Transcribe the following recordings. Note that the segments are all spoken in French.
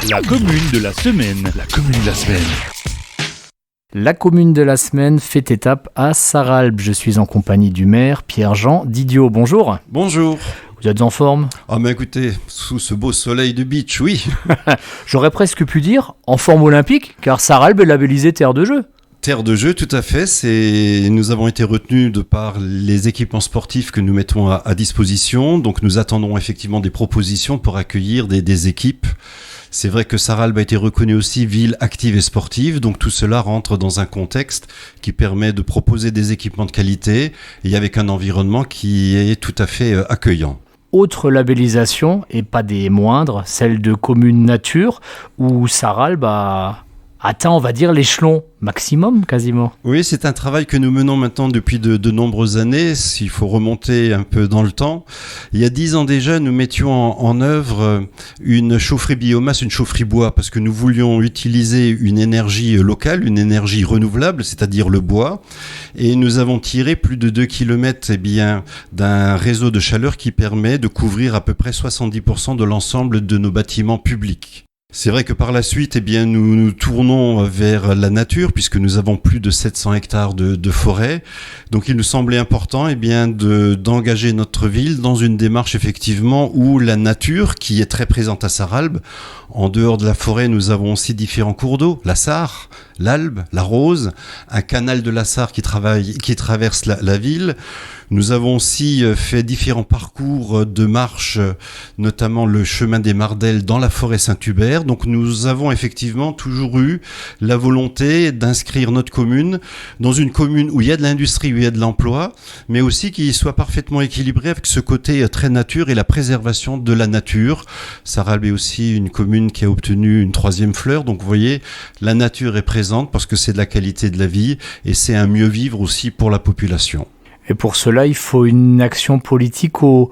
La commune de la semaine. La commune de la semaine. La commune de la semaine fait étape à Sarralbe. Je suis en compagnie du maire Pierre-Jean Didiot. Bonjour. Bonjour. Vous êtes en forme ? Ah mais écoutez, sous ce beau soleil de beach, oui. J'aurais presque pu dire en forme olympique, car Sarralbe est labellisée terre de jeu. Terre de jeu, tout à fait. Nous avons été retenus de par les équipements sportifs que nous mettons à disposition. Donc nous attendons effectivement des propositions pour accueillir des équipes. C'est vrai que Sarralbe a été reconnue aussi ville active et sportive. Donc tout cela rentre dans un contexte qui permet de proposer des équipements de qualité et avec un environnement qui est tout à fait accueillant. Autre labellisation, et pas des moindres, celle de Commune Nature, où Sarralbe a atteint, on va dire, l'échelon maximum quasiment. Oui, c'est un travail que nous menons maintenant depuis de nombreuses années. S'il faut remonter un peu dans le temps, il y a 10 ans déjà, nous mettions en œuvre une chaufferie biomasse, une chaufferie bois, parce que nous voulions utiliser une énergie locale, une énergie renouvelable, c'est-à-dire le bois. Et nous avons tiré plus de 2 km d'un réseau de chaleur qui permet de couvrir à peu près 70% de l'ensemble de nos bâtiments publics. C'est vrai que par la suite, nous nous tournons vers la nature puisque nous avons plus de 700 hectares de forêt. Donc il nous semblait important d'engager notre ville dans une démarche effectivement où la nature, qui est très présente à Sarralbe, en dehors de la forêt, nous avons aussi différents cours d'eau, la Sarre, l'Albe, la Rose, un canal de la Sarre qui traverse la ville. Nous avons aussi fait différents parcours de marche, notamment le chemin des Mardelles dans la forêt Saint-Hubert. Donc nous avons effectivement toujours eu la volonté d'inscrire notre commune dans une commune où il y a de l'industrie, où il y a de l'emploi, mais aussi qui soit parfaitement équilibré avec ce côté très nature et la préservation de la nature. Sarralbe est aussi une commune qui a obtenu une 3e fleur. Donc vous voyez, la nature est présente parce que c'est de la qualité de la vie et c'est un mieux vivre aussi pour la population. Et pour cela, il faut une action politique au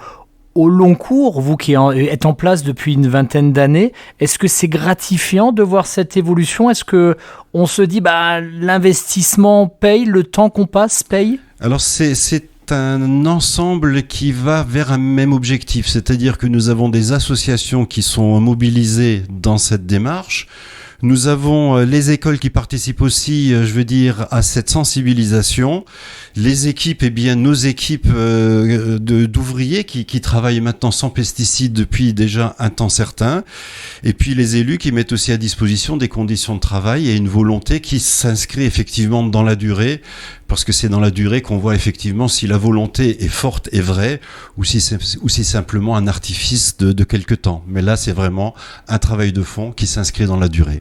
long cours. Vous qui êtes en place depuis une vingtaine d'années, est-ce que c'est gratifiant de voir cette évolution ? Est-ce qu'on se dit l'investissement paye, le temps qu'on passe paye ? Alors c'est un ensemble qui va vers un même objectif, c'est-à-dire que nous avons des associations qui sont mobilisées dans cette démarche. Nous avons les écoles qui participent aussi, à cette sensibilisation. Les équipes, nos équipes d'ouvriers qui travaillent maintenant sans pesticides depuis déjà un temps certain. Et puis les élus qui mettent aussi à disposition des conditions de travail et une volonté qui s'inscrit effectivement dans la durée, parce que c'est dans la durée qu'on voit effectivement si la volonté est forte et vraie, ou si c'est simplement un artifice de quelque temps. Mais là, c'est vraiment un travail de fond qui s'inscrit dans la durée.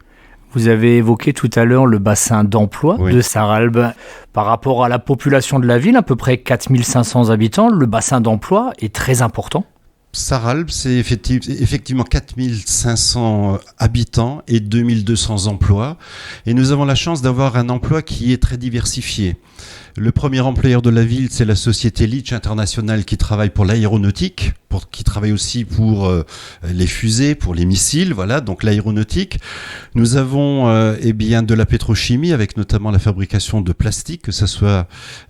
Vous avez évoqué tout à l'heure le bassin d'emploi de Sarralbe. Par rapport à la population de la ville, à peu près 4500 habitants, le bassin d'emploi est très important. Sarralbe, c'est effectivement 4500 habitants et 2200 emplois. Et nous avons la chance d'avoir un emploi qui est très diversifié. Le premier employeur de la ville, c'est la société Litch International qui travaille pour l'aéronautique, qui travaille aussi pour les fusées, pour les missiles, voilà, donc l'aéronautique. Nous avons de la pétrochimie avec notamment la fabrication de plastique, que ce soit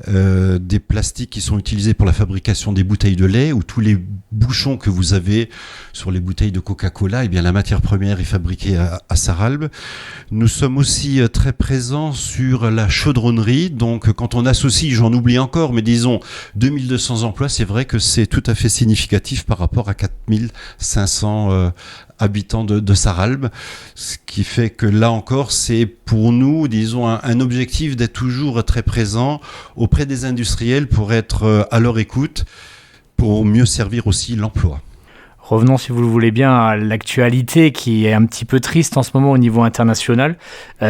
des plastiques qui sont utilisés pour la fabrication des bouteilles de lait ou tous les bouchons que vous avez sur les bouteilles de Coca-Cola, la matière première est fabriquée à Sarralbe. Nous sommes aussi très présents sur la chaudronnerie, donc quand on associe, j'en oublie encore, mais disons 2200 emplois, c'est vrai que c'est tout à fait significatif par rapport à 4500 habitants de Sarralbe, ce qui fait que là encore, c'est pour nous, un objectif d'être toujours très présent auprès des industriels pour être à leur écoute, pour mieux servir aussi l'emploi. Revenons, si vous le voulez bien, à l'actualité qui est un petit peu triste en ce moment au niveau international.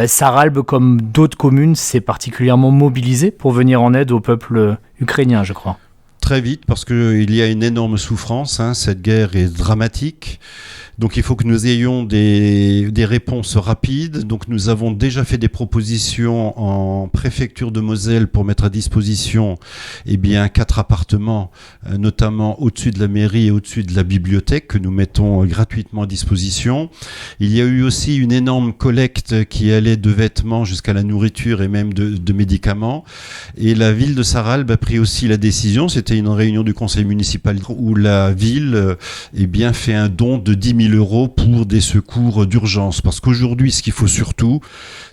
Sarralbe, comme d'autres communes, s'est particulièrement mobilisé pour venir en aide au peuple ukrainien, je crois. Très vite, parce qu'il y a une énorme souffrance, cette guerre est dramatique. Donc il faut que nous ayons des réponses rapides. Donc nous avons déjà fait des propositions en préfecture de Moselle pour mettre à disposition 4 appartements, notamment au-dessus de la mairie et au-dessus de la bibliothèque que nous mettons gratuitement à disposition. Il y a eu aussi une énorme collecte qui allait de vêtements jusqu'à la nourriture et même de médicaments. Et la ville de Sarralbe a pris aussi la décision, c'était une réunion du conseil municipal où la ville fait un don de 10 000 000 euros pour des secours d'urgence. Parce qu'aujourd'hui, ce qu'il faut surtout,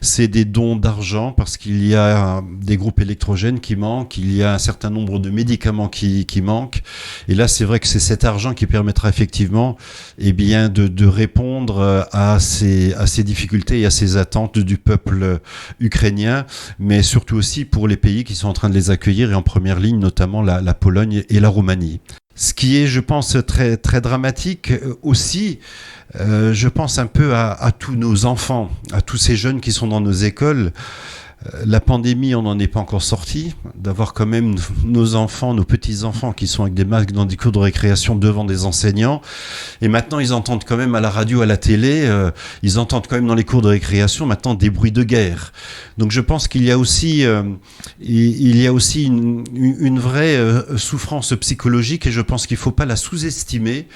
c'est des dons d'argent, parce qu'il y a des groupes électrogènes qui manquent, il y a un certain nombre de médicaments qui manquent. Et là, c'est vrai que c'est cet argent qui permettra effectivement de répondre à ces difficultés et à ces attentes du peuple ukrainien, mais surtout aussi pour les pays qui sont en train de les accueillir, et en première ligne, notamment la Pologne et la Roumanie. Ce qui est, je pense, très, très dramatique aussi, je pense un peu à tous nos enfants, à tous ces jeunes qui sont dans nos écoles. La pandémie, on n'en est pas encore sorti. D'avoir quand même nos enfants, nos petits-enfants qui sont avec des masques dans des cours de récréation devant des enseignants. Et maintenant, ils entendent quand même à la radio, à la télé, ils entendent quand même dans les cours de récréation maintenant des bruits de guerre. Donc je pense qu'il y a aussi, une vraie souffrance psychologique, et je pense qu'il ne faut pas la sous-estimer.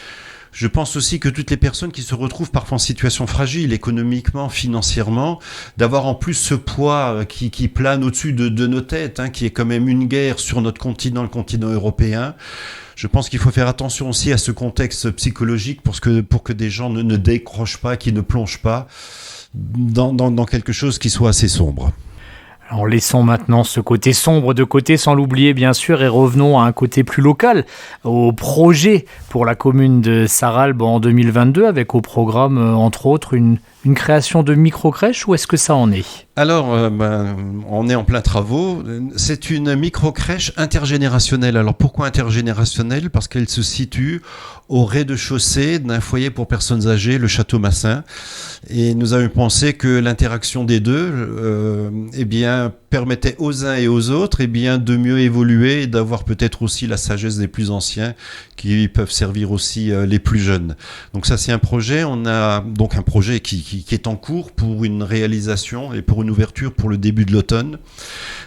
Je pense aussi que toutes les personnes qui se retrouvent parfois en situation fragile, économiquement, financièrement, d'avoir en plus ce poids qui plane au-dessus de nos têtes, qui est quand même une guerre sur notre continent, le continent européen. Je pense qu'il faut faire attention aussi à ce contexte psychologique pour que des gens ne décrochent pas, qui ne plongent pas dans quelque chose qui soit assez sombre. Alors laissons maintenant ce côté sombre de côté, sans l'oublier bien sûr, et revenons à un côté plus local, au projet pour la commune de Sarralbe en 2022, avec au programme entre autres une création de micro-crèche. Où est-ce que ça en est ? Alors, on est en plein travaux. C'est une micro-crèche intergénérationnelle. Alors pourquoi intergénérationnelle ? Parce qu'elle se situe au rez-de-chaussée d'un foyer pour personnes âgées, le Château Massin. Et nous avons pensé que l'interaction des deux permettait aux uns et aux autres de mieux évoluer et d'avoir peut-être aussi la sagesse des plus anciens qui peuvent servir aussi les plus jeunes. Donc ça, c'est un projet. On a donc un projet qui est en cours pour une réalisation et pour une ouverture pour le début de l'automne.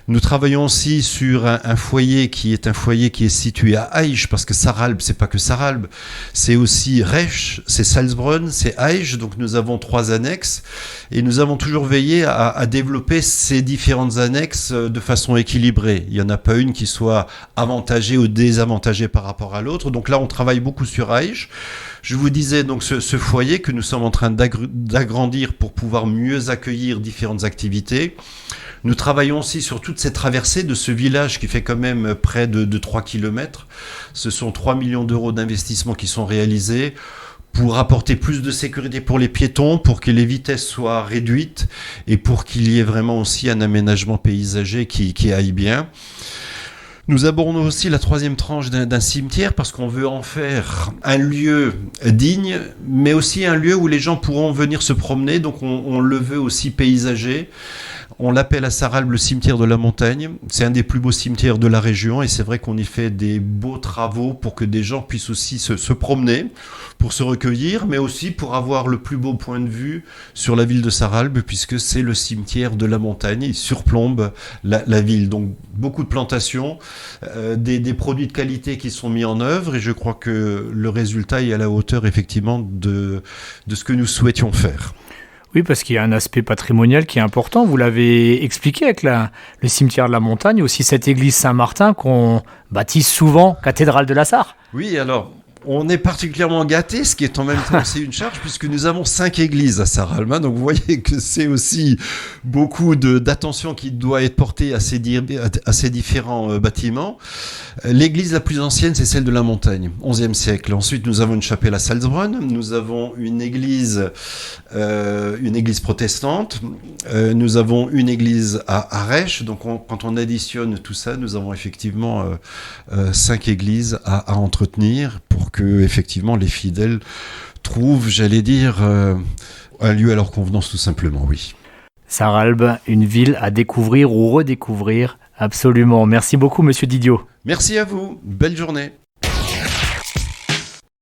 Nous travaillons aussi sur un foyer qui est situé à Aïch, parce que Sarralbe, c'est pas que Sarralbe, c'est aussi Resch, c'est Salzbrunn, c'est Aïch. Donc nous avons 3 annexes et nous avons toujours veillé à développer ces différentes annexes de façon équilibrée. Il n'y en a pas une qui soit avantagée ou désavantagée par rapport à l'autre. Donc là, on travaille beaucoup sur Aïch. Je vous disais donc ce foyer que nous sommes en train d'agrandir pour pouvoir mieux accueillir différentes activités. Nous travaillons aussi sur toute cette traversée de ce village qui fait quand même près de 3 km. Ce sont 3 millions d'euros d'investissement qui sont réalisés pour apporter plus de sécurité pour les piétons, pour que les vitesses soient réduites et pour qu'il y ait vraiment aussi un aménagement paysager qui aille bien. Nous abordons aussi la 3e tranche d'un cimetière parce qu'on veut en faire un lieu digne, mais aussi un lieu où les gens pourront venir se promener. Donc on le veut aussi paysager. On l'appelle à Sarralbe le cimetière de la montagne. C'est un des plus beaux cimetières de la région et c'est vrai qu'on y fait des beaux travaux pour que des gens puissent aussi se promener, pour se recueillir, mais aussi pour avoir le plus beau point de vue sur la ville de Sarralbe, puisque c'est le cimetière de la montagne. Il surplombe la ville. Donc beaucoup de plantations, des produits de qualité qui sont mis en œuvre et je crois que le résultat est à la hauteur effectivement de ce que nous souhaitions faire. Oui, parce qu'il y a un aspect patrimonial qui est important. Vous l'avez expliqué avec le cimetière de la montagne, aussi cette église Saint-Martin qu'on baptise souvent cathédrale de la Sarre. Oui, alors on est particulièrement gâtés, ce qui est en même temps aussi une charge, puisque nous avons 5 églises à Sarralbe. Donc vous voyez que c'est aussi beaucoup d'attention qui doit être portée à ces différents bâtiments. L'église la plus ancienne, c'est celle de la montagne, 11e siècle. Ensuite, nous avons une chapelle à Salzbrunn. Nous avons une église protestante. Nous avons une église à Resch. Donc quand on additionne tout ça, nous avons effectivement 5 églises à entretenir pour que effectivement les fidèles trouvent, un lieu à leur convenance tout simplement, oui. Sarralbe, une ville à découvrir ou redécouvrir, absolument. Merci beaucoup, Monsieur Didiot. Merci à vous, belle journée.